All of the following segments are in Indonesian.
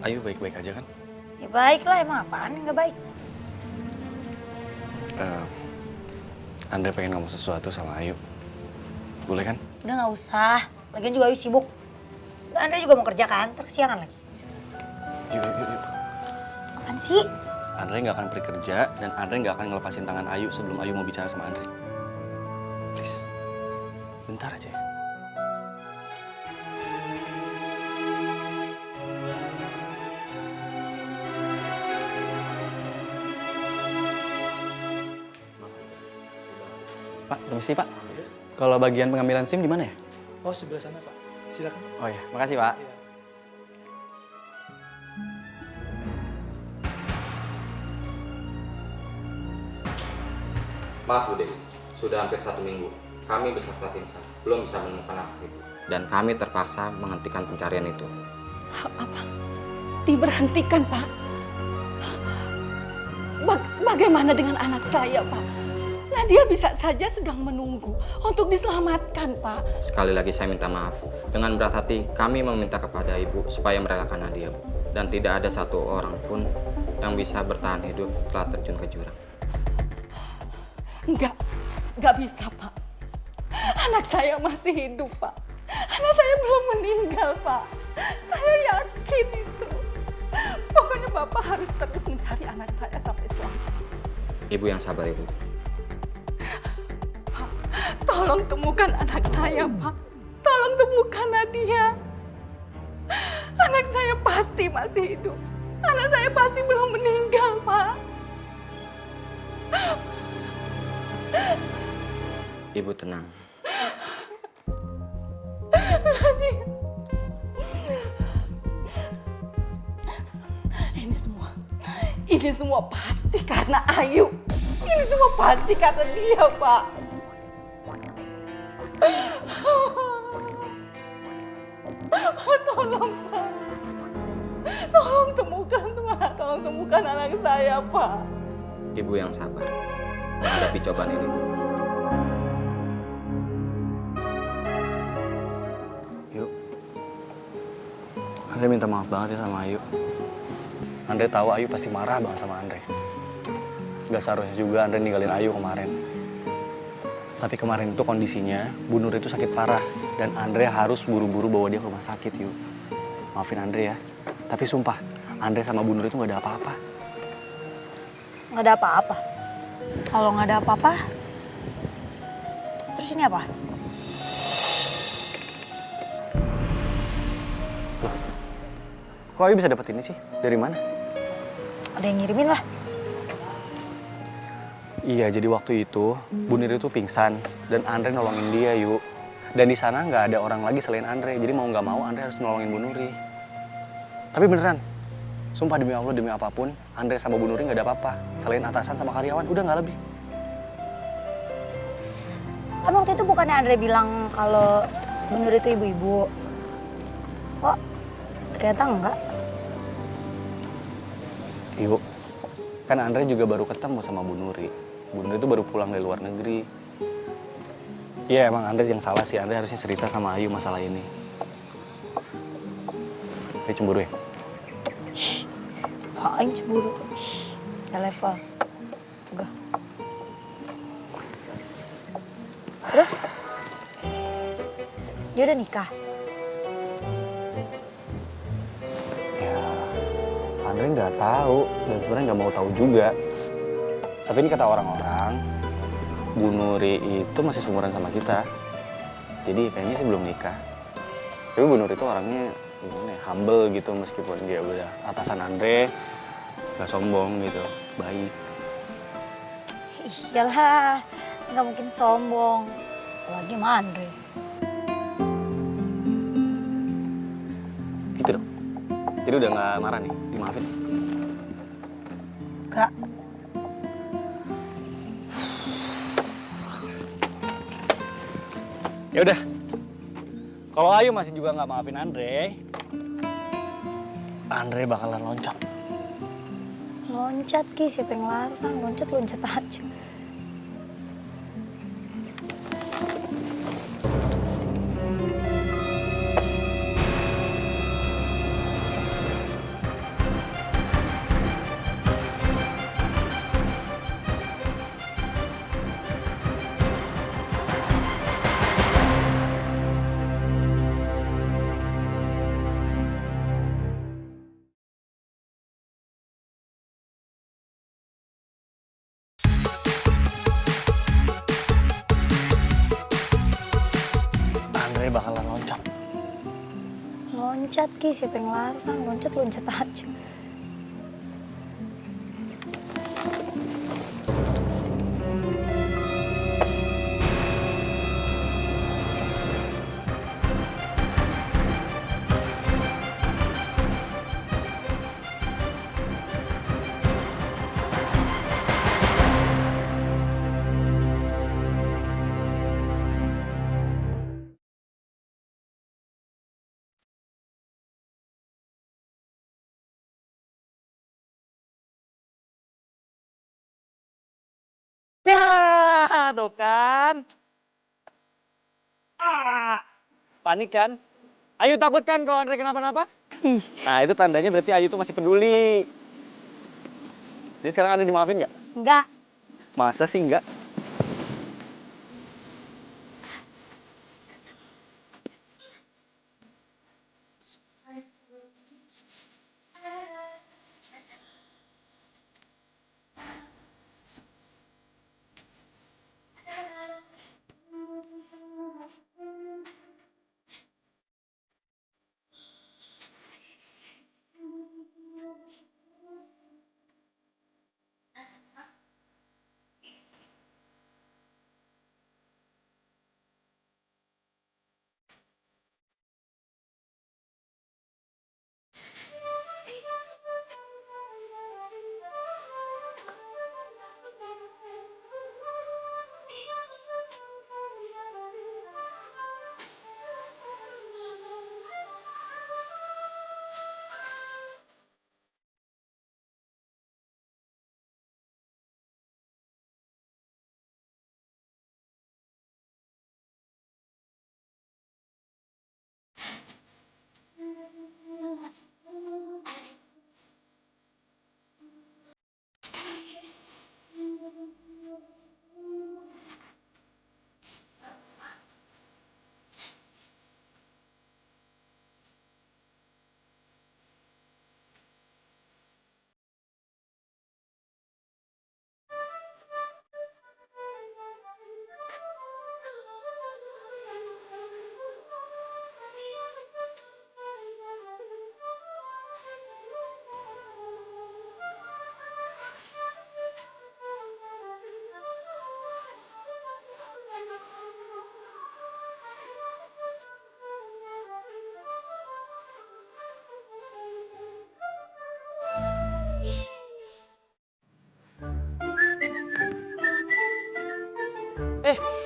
Ayu baik-baik aja kan? Ya baik lah, emang apaan yang gak baik? Andre pengen ngomong sesuatu sama Ayu. Boleh kan? Udah gak usah, lagian juga Ayu sibuk. Dan Andre juga mau kerja kan, terkesiangan lagi. Yuk. Apaan sih? Andre nggak akan pergi kerja dan Andre nggak akan ngelepasin tangan Ayu sebelum Ayu mau bicara sama Andre. Please, bentar aja ya. Pak, permisi Pak. Kalau bagian pengambilan SIM di mana ya? Oh, sebelah sana, Pak. Silakan. Oh ya, makasih Pak. Iya. Maaf Bu Dewi, sudah hampir 1 minggu. Kami beserta tim SAR belum bisa menemukan anak Ibu. Dan kami terpaksa menghentikan pencarian itu. Apa? Diberhentikan, Pak? Bagaimana dengan anak saya, Pak? Nadia bisa saja sedang menunggu untuk diselamatkan, Pak. Sekali lagi saya minta maaf. Dengan berat hati, kami meminta kepada Ibu supaya merelakan Nadia, Bu. Dan tidak ada satu orang pun yang bisa bertahan hidup setelah terjun ke jurang. Enggak bisa, Pak. Anak saya masih hidup, Pak. Anak saya belum meninggal, Pak. Saya yakin itu. Pokoknya Bapak harus terus mencari anak saya sampai selamat. Ibu yang sabar, Ibu. Pak, tolong temukan anak saya, Pak. Tolong temukan Nadia. Anak saya pasti masih hidup. Anak saya pasti belum meninggal, Pak. Ibu tenang. Ini semua pasti karena Ayu. Ini semua pasti karena dia, Pak. Tolong, Pak. Tolong temukan, Pak. Tolong temukan anak saya, Pak. Ibu yang sabar menghadapi cobaan ini, Bu. Yuk. Andre minta maaf banget ya sama Ayu. Andre tahu Ayu pasti marah banget sama Andre. Gak seharusnya juga Andre ninggalin Ayu kemarin. Tapi kemarin itu kondisinya, Bu Nur itu sakit parah. Dan Andre harus buru-buru bawa dia ke rumah sakit, yuk. Maafin Andre ya. Tapi sumpah, Andre sama Bu Nur itu gak ada apa-apa. Gak ada apa-apa? Kalau gak ada apa-apa, terus ini apa? Kok Ayu bisa dapet ini sih? Dari mana? Ada yang ngirimin lah. Iya, jadi waktu itu Bu Nur itu pingsan dan Andre nolongin dia, yuk. Dan di sana nggak ada orang lagi selain Andre, jadi mau nggak mau Andre harus nolongin Bu Nuri. Tapi beneran, sumpah demi Allah demi apapun, Andre sama Bu Nuri nggak ada apa-apa. Selain atasan sama karyawan, udah nggak lebih. Kan waktu itu bukannya Andre bilang kalau Bu Nur itu ibu-ibu. Kok ternyata enggak? Yuk, kan Andre juga baru ketemu sama Bu Nuri. Bu Nuri itu baru pulang dari luar negeri. Iya emang Andre yang salah sih, Andre harusnya cerita sama Ayu masalah ini. Ayu cemburu ya? Shh, apaan cemburu? Shh, ya level. Enggak. Terus? Dia udah nikah? Ya, Andre nggak tahu dan sebenarnya nggak mau tahu juga. Tapi ini kata orang-orang, Bu Nuri itu masih seumuran sama kita. Jadi kayaknya sih belum nikah. Tapi Bu Nuri itu orangnya gimana ya, humble gitu meskipun dia udah atasan Andre, nggak sombong gitu, baik. Iyalah, nggak mungkin sombong. Apalagi sama Andre. Gitu dong. Jadi udah nggak marah nih, dimaafin. Enggak. Ya udah. Kalau Ayu masih juga nggak maafin Andre, Andre bakalan loncat. Loncat Ki, siapa yang larang? Loncat aja. loncat, Ki. Siapa yang larang? Loncat-loncat aja. Ya, tuh kan. Panik kan? Ayu takut kan kalau Andre kenapa-napa? Nah, itu tandanya berarti Ayu tuh masih peduli. Jadi sekarang Andre dimaafin nggak? Enggak. Masa sih nggak?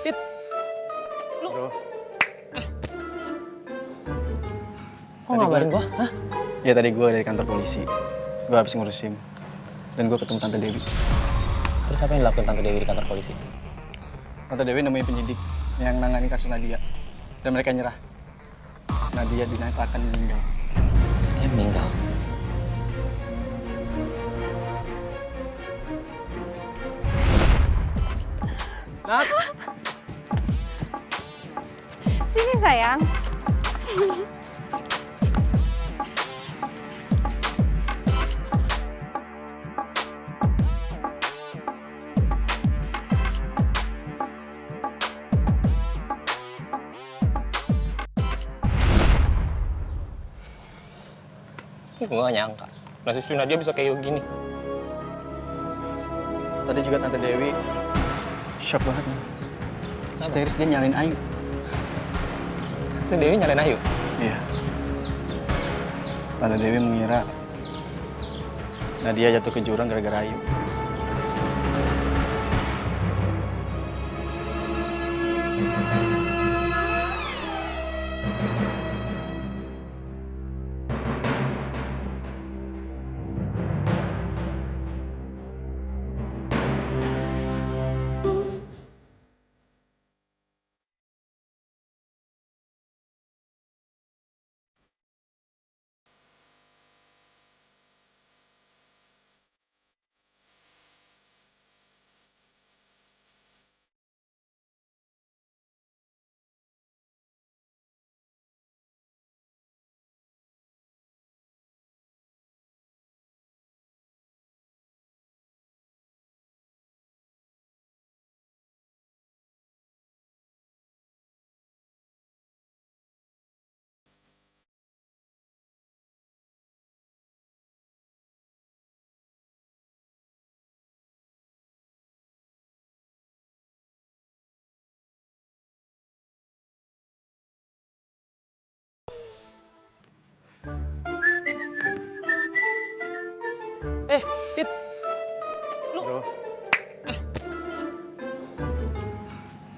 Tit. Bro, Kok ngabarin gua? Hah? Ya tadi gua dari kantor polisi. Gua habis ngurus SIM. Dan gua ketemu Tante Dewi. Terus apa yang dilakukan Tante Dewi di kantor polisi? Tante Dewi nemuin penyidik yang nangani kasus Nadia. Dan mereka nyerah. Nadia dinyatakan meninggal. Dia meninggal. Nat! Sini sayang. Gue gak nyangka. Nasib si Nadia bisa kayak gini. Tadi juga Tante Dewi shock banget, man. Histeris, dia nyalain Ayu. Tante Dewi nyalain Ayu. Iya. Tante Dewi mengira Nadia jatuh ke jurang gara-gara Ayu.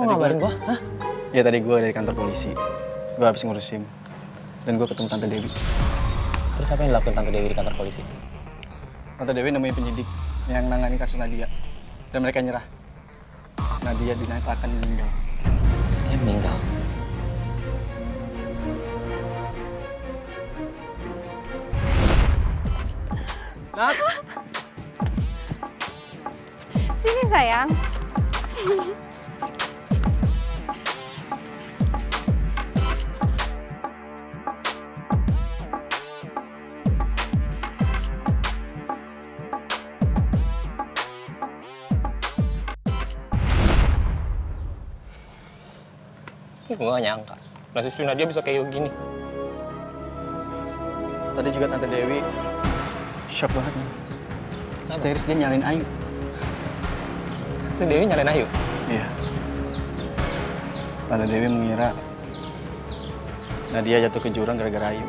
Kok ngabarin gua? Hah? Ya tadi gue dari kantor polisi. Gue habis ngurus SIM. Dan gue ketemu Tante Dewi. Terus apa yang dilakukan Tante Dewi di kantor polisi? Tante Dewi nemuin penyidik yang nangani kasus Nadia. Dan mereka nyerah. Nadia dinyatakan meninggal. Dia meninggal. Nat! Sini sayang. Gue gak nyangka. Nasib si Nadia bisa kayak gini. Tadi juga Tante Dewi shock banget nih. Histeris dia nyalain Ayu. Tante Dewi nyalain Ayu. Iya. Tante Dewi mengira Nadia jatuh ke jurang gara-gara Ayu.